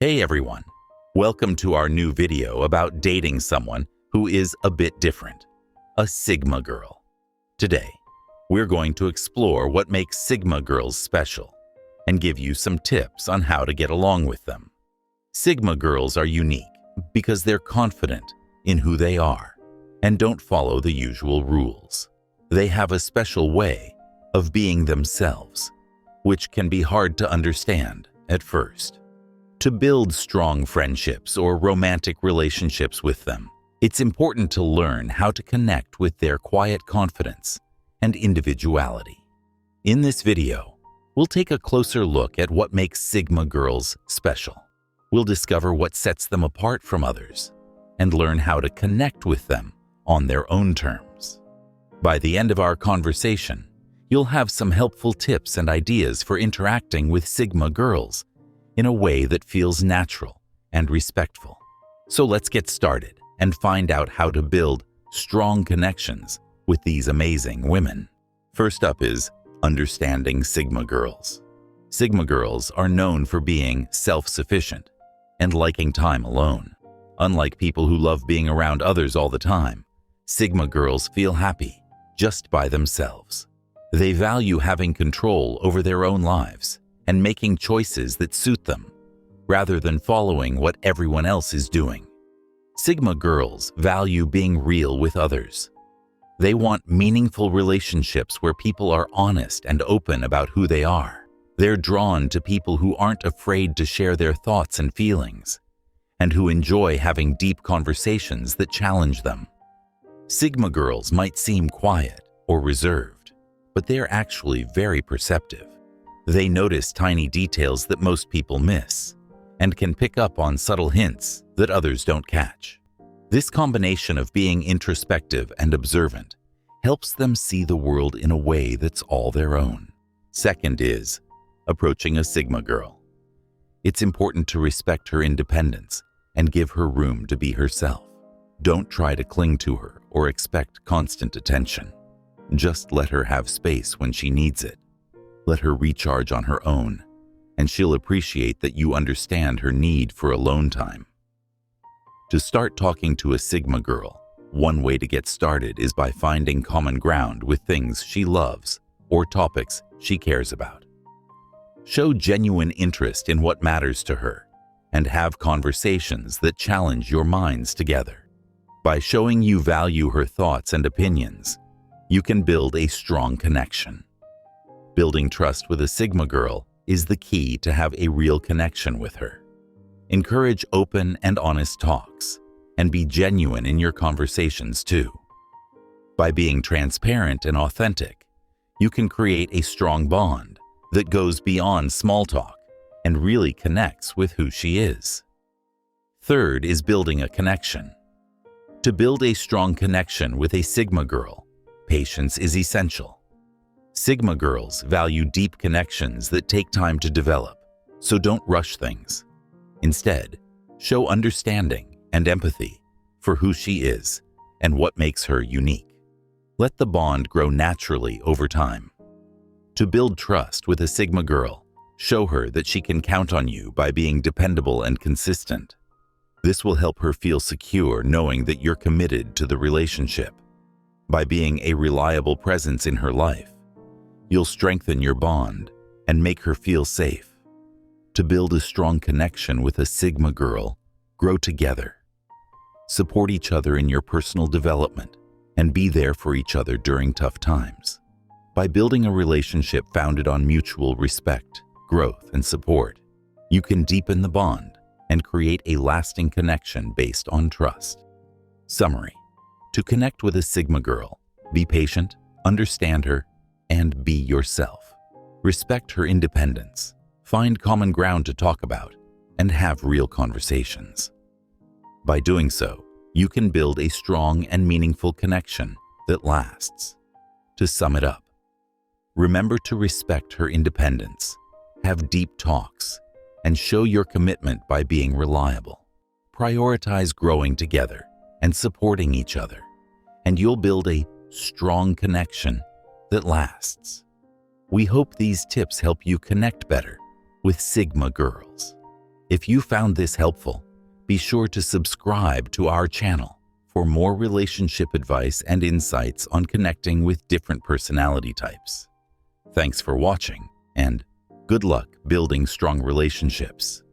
Hey everyone, welcome to our new video about dating someone who is a bit different, a Sigma girl. Today, we're going to explore what makes Sigma girls special and give you some tips on how to get along with them. Sigma girls are unique because they're confident in who they are and don't follow the usual rules. They have a special way of being themselves, which can be hard to understand at first. To build strong friendships or romantic relationships with them, it's important to learn how to connect with their quiet confidence and individuality. In this video, we'll take a closer look at what makes Sigma girls special. We'll discover what sets them apart from others and learn how to connect with them on their own terms. By the end of our conversation, you'll have some helpful tips and ideas for interacting with Sigma girls in a way that feels natural and respectful. So let's get started and find out how to build strong connections with these amazing women. First up is understanding Sigma girls. Sigma girls are known for being self-sufficient and liking time alone. Unlike people who love being around others all the time, Sigma girls feel happy just by themselves. They value having control over their own lives and making choices that suit them, rather than following what everyone else is doing. Sigma girls value being real with others. They want meaningful relationships where people are honest and open about who they are. They're drawn to people who aren't afraid to share their thoughts and feelings, and who enjoy having deep conversations that challenge them. Sigma girls might seem quiet or reserved, but they're actually very perceptive. They notice tiny details that most people miss and can pick up on subtle hints that others don't catch. This combination of being introspective and observant helps them see the world in a way that's all their own. Second is approaching a Sigma girl. It's important to respect her independence and give her room to be herself. Don't try to cling to her or expect constant attention. Just let her have space when she needs it. Let her recharge on her own, and she'll appreciate that you understand her need for alone time. To start talking to a Sigma girl, one way to get started is by finding common ground with things she loves or topics she cares about. Show genuine interest in what matters to her and have conversations that challenge your minds together. By showing you value her thoughts and opinions, you can build a strong connection. Building trust with a Sigma girl is the key to have a real connection with her. Encourage open and honest talks, and be genuine in your conversations too. By being transparent and authentic, you can create a strong bond that goes beyond small talk and really connects with who she is. Third is building a connection. To build a strong connection with a Sigma girl, patience is essential. Sigma girls value deep connections that take time to develop, so don't rush things. Instead, show understanding and empathy for who she is and what makes her unique. Let the bond grow naturally over time. To build trust with a Sigma girl, show her that she can count on you by being dependable and consistent. This will help her feel secure knowing that you're committed to the relationship. By being a reliable presence in her life, you'll strengthen your bond and make her feel safe. To build a strong connection with a Sigma girl, grow together. Support each other in your personal development and be there for each other during tough times. By building a relationship founded on mutual respect, growth, and support, you can deepen the bond and create a lasting connection based on trust. Summary: to connect with a Sigma girl, be patient, understand her, and be yourself. Respect her independence, find common ground to talk about, and have real conversations. By doing so, you can build a strong and meaningful connection that lasts. To sum it up, remember to respect her independence, have deep talks, and show your commitment by being reliable. Prioritize growing together and supporting each other, and you'll build a strong connection that lasts. We hope these tips help you connect better with Sigma girls. If you found this helpful, be sure to subscribe to our channel for more relationship advice and insights on connecting with different personality types. Thanks for watching, and good luck building strong relationships.